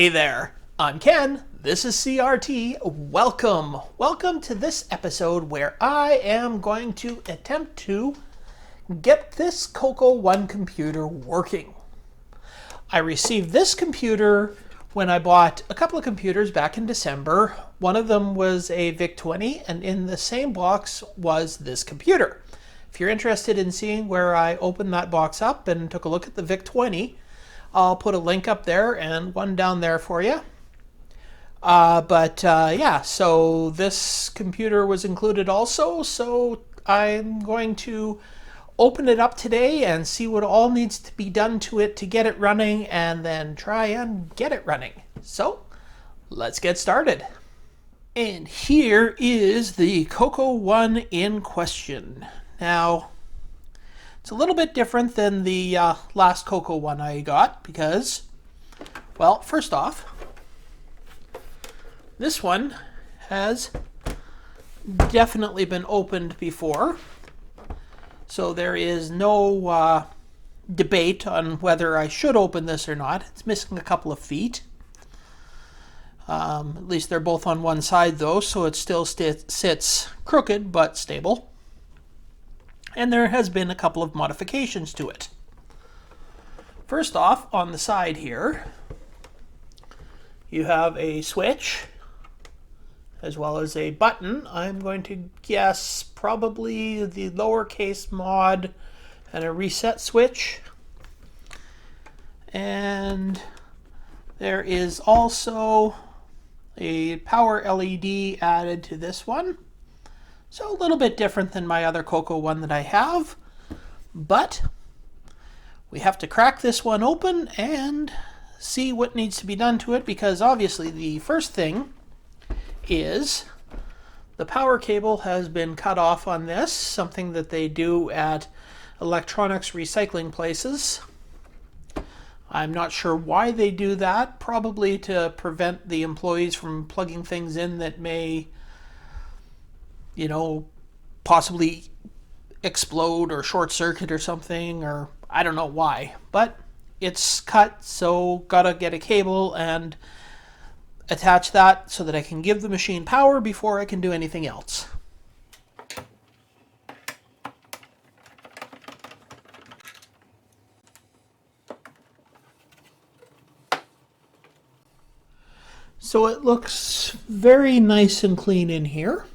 Hey there, I'm Ken. This is CRT. Welcome to this episode where I am going to attempt to get this Coco One computer working. I received this computer when I bought a couple of computers back in December. One of them was a VIC-20, and in the same box was this computer. If you're interested in seeing where I opened that box up and took a look at the VIC-20, I'll put a link up there and one down there for you. Yeah, so this computer was included also, so I'm going to open it up today and see what all needs to be done to it to get it running, and then try and get it running. So let's get started. And here is the Coco One in question. Now, it's a little bit different than the last Coco One I got because, well, first off, this one has definitely been opened before. So there is no debate on whether I should open this or not. It's missing a couple of feet. At least they're both on one side though, so it still sits crooked but stable. And there has been a couple of modifications to it. First off, on the side here, you have a switch as well as a button. I'm going to guess probably the lowercase mod and a reset switch. And there is also a power LED added to this one. So a little bit different than my other Coco One that I have, but we have to crack this one open and see what needs to be done to it, because obviously the first thing is the power cable has been cut off on this, something that they do at electronics recycling places. I'm not sure why they do that, probably to prevent the employees from plugging things in that may, you know, possibly explode or short circuit or something, or I don't know why, but it's cut, so gotta get a cable and attach that so that I can give the machine power before I can do anything else. So it looks very nice and clean in here.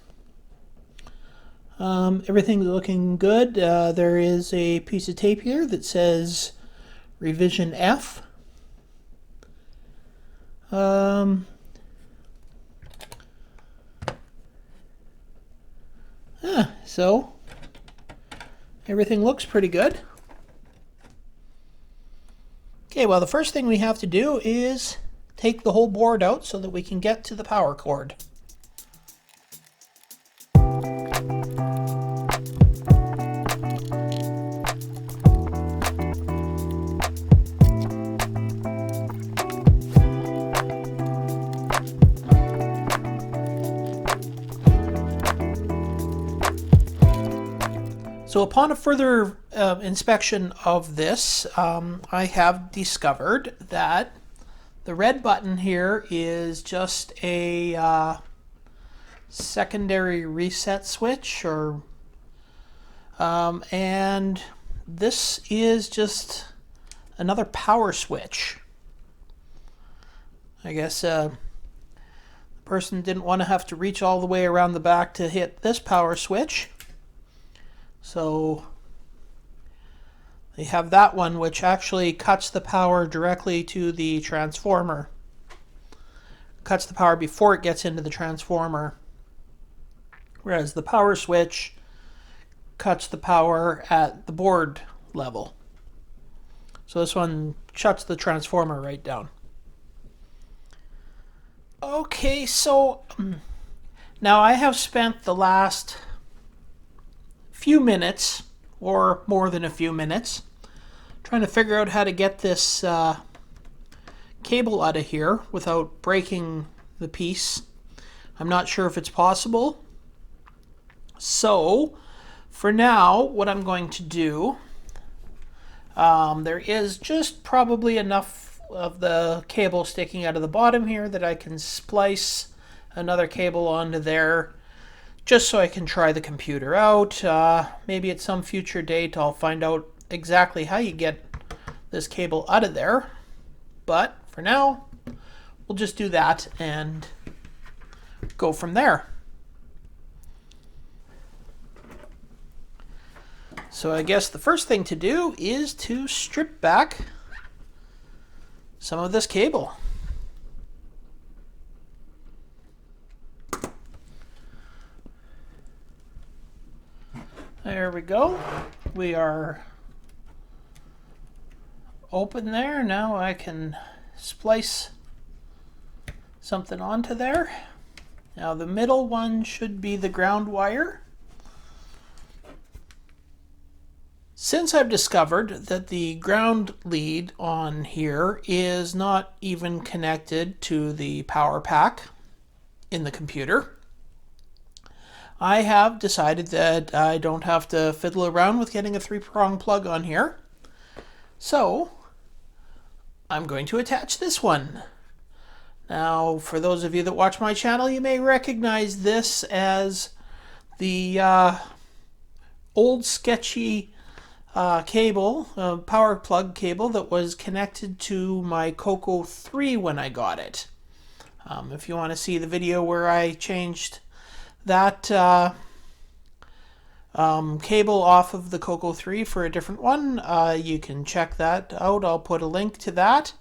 Everything's looking good. There is a piece of tape here that says Revision F. So everything looks pretty good. Okay, well, the first thing we have to do is take the whole board out so that we can get to the power cord. So upon a further inspection of this, I have discovered that the red button here is just a secondary reset switch, and this is just another power switch. I guess the person didn't want to have to reach all the way around the back to hit this power switch. So they have that one, which actually cuts the power directly to the transformer. Cuts the power before it gets into the transformer. Whereas the power switch cuts the power at the board level. So this one shuts the transformer right down. Okay, so now I have spent the last few minutes, or more than a few minutes, trying to figure out how to get this cable out of here without breaking the piece. I'm not sure if it's possible. So for now, what I'm going to do, there is just probably enough of the cable sticking out of the bottom here that I can splice another cable onto there, just so I can try the computer out. Maybe at some future date I'll find out exactly how you get this cable out of there. But for now, we'll just do that and go from there. So I guess the first thing to do is to strip back some of this cable. There we go. We are open there. Now I can splice something onto there. Now the middle one should be the ground wire. Since I've discovered that the ground lead on here is not even connected to the power pack in the computer, I have decided that I don't have to fiddle around with getting a 3-prong plug on here. So I'm going to attach this one. Now, for those of you that watch my channel, you may recognize this as the old sketchy cable, power plug cable that was connected to my Coco 3 when I got it. If you want to see the video where I changed that cable off of the Coco 3 for a different one, you can check that out. I'll put a link to that.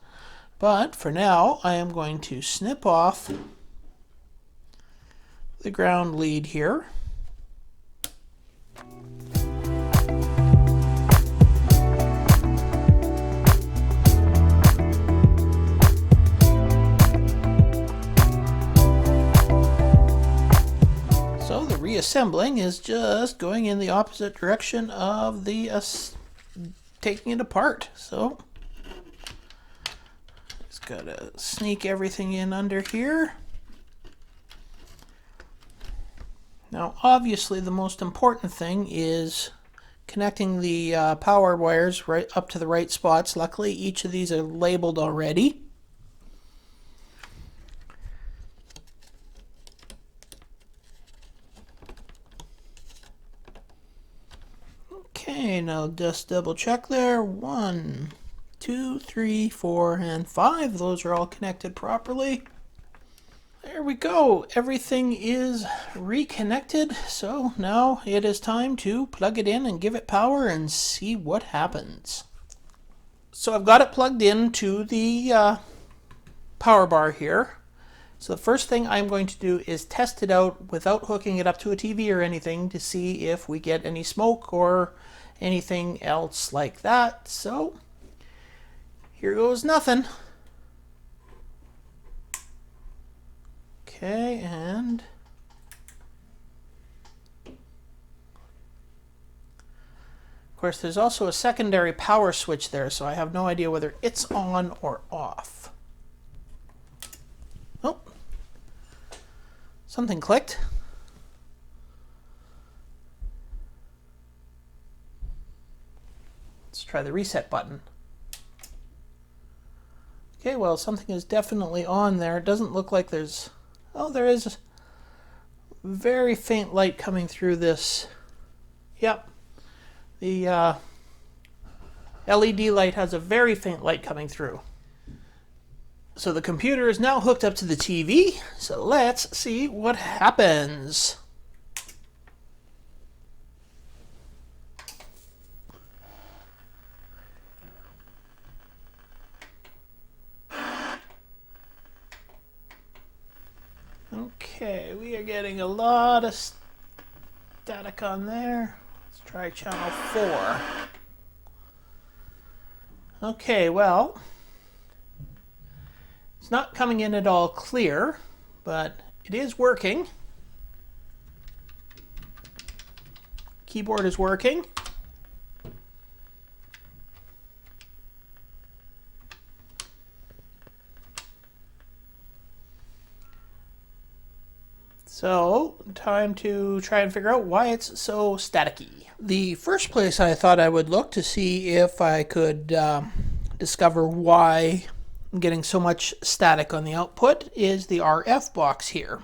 But for now, I am going to snip off the ground lead here. Reassembling is just going in the opposite direction of the taking it apart. So just gotta sneak everything in under here. Now obviously the most important thing is connecting the power wires right up to the right spots. Luckily each of these are labeled already. Okay, now just double check there. 1, 2, 3, 4, and 5. Those are all connected properly. There we go. Everything is reconnected. So now it is time to plug it in and give it power and see what happens. So I've got it plugged into the power bar here. So the first thing I'm going to do is test it out without hooking it up to a TV or anything to see if we get any smoke or anything else like that. So here goes nothing. Okay, and of course there's also a secondary power switch there, so I have no idea whether it's on or off. Oh, something clicked. Let's try the reset button. Okay, well, something is definitely on there. It doesn't look like there's... Oh, there is very faint light coming through this. Yep. The LED light has a very faint light coming through. So the computer is now hooked up to the TV. So let's see what happens. Okay, we are getting a lot of static on there. Let's try channel 4. Okay, well, it's not coming in at all clear, but it is working. Keyboard is working. So, time to try and figure out why it's so staticky. The first place I thought I would look to see if I could discover why I'm getting so much static on the output is the RF box here.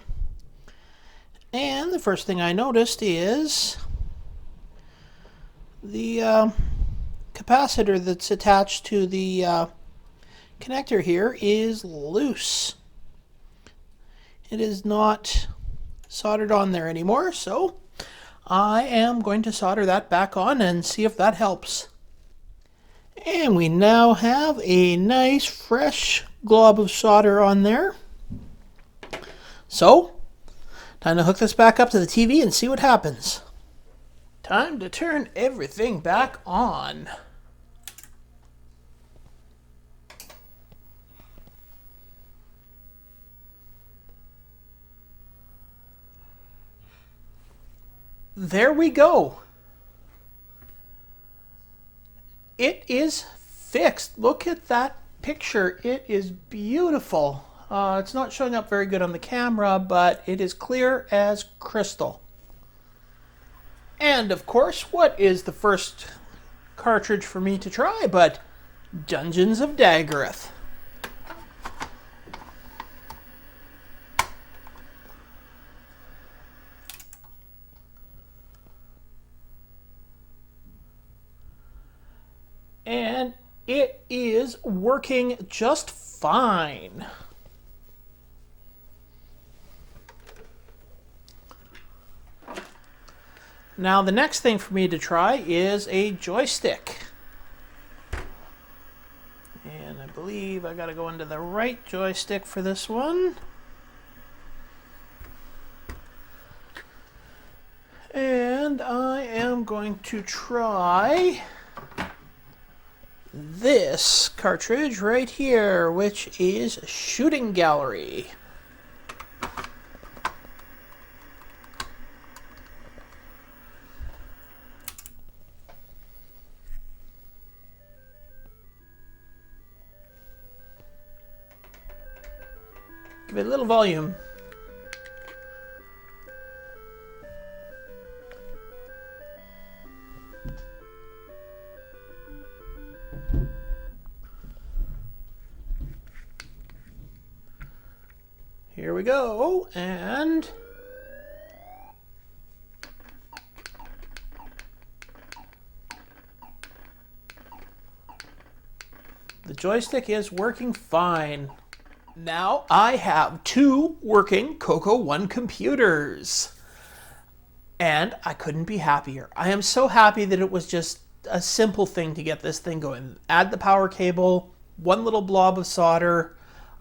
And the first thing I noticed is the capacitor that's attached to the connector here is loose. It is not soldered on there anymore, so I am going to solder that back on and see if that helps. And we now have a nice fresh glob of solder on there. So, time to hook this back up to the TV and see what happens. Time to turn everything back on. There we go. It is fixed. Look at that picture. It is beautiful. It's not showing up very good on the camera, but it is clear as crystal. And of course, what is the first cartridge for me to try but Dungeons of Daggeroth? And it is working just fine. Now the next thing for me to try is a joystick. And I believe I gotta go into the right joystick for this one. And I am going to try this cartridge right here, which is Shooting Gallery. Give it a little volume. Here we go, and the joystick is working fine. Now I have two working Coco One computers, and I couldn't be happier. I am so happy that it was just a simple thing to get this thing going. Add the power cable, one little blob of solder.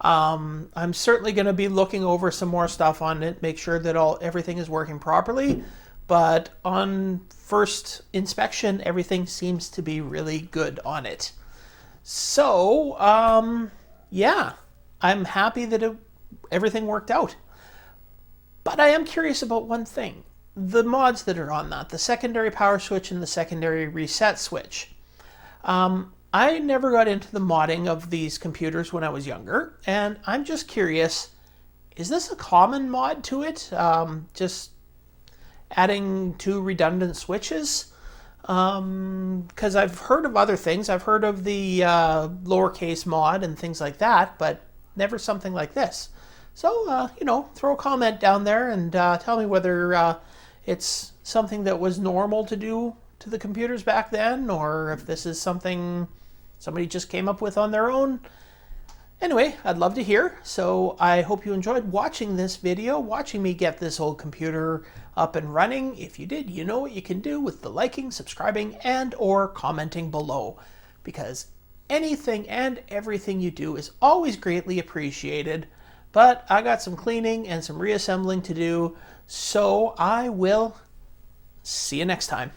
I'm certainly going to be looking over some more stuff on it, make sure that everything is working properly. But on first inspection, everything seems to be really good on it. So, yeah, I'm happy that everything worked out. But I am curious about one thing. The mods that are on that, the secondary power switch and the secondary reset switch. I never got into the modding of these computers when I was younger, and I'm just curious, is this a common mod to it? Just adding two redundant switches? Because I've heard of other things. I've heard of the lowercase mod and things like that, but never something like this. So, throw a comment down there and tell me whether it's something that was normal to do to the computers back then, or if this is something somebody just came up with on their own. Anyway, I'd love to hear. So I hope you enjoyed watching this video, watching me get this old computer up and running. If you did, you know what you can do with the liking, subscribing, and or commenting below, because anything and everything you do is always greatly appreciated. But I got some cleaning and some reassembling to do, so I will see you next time.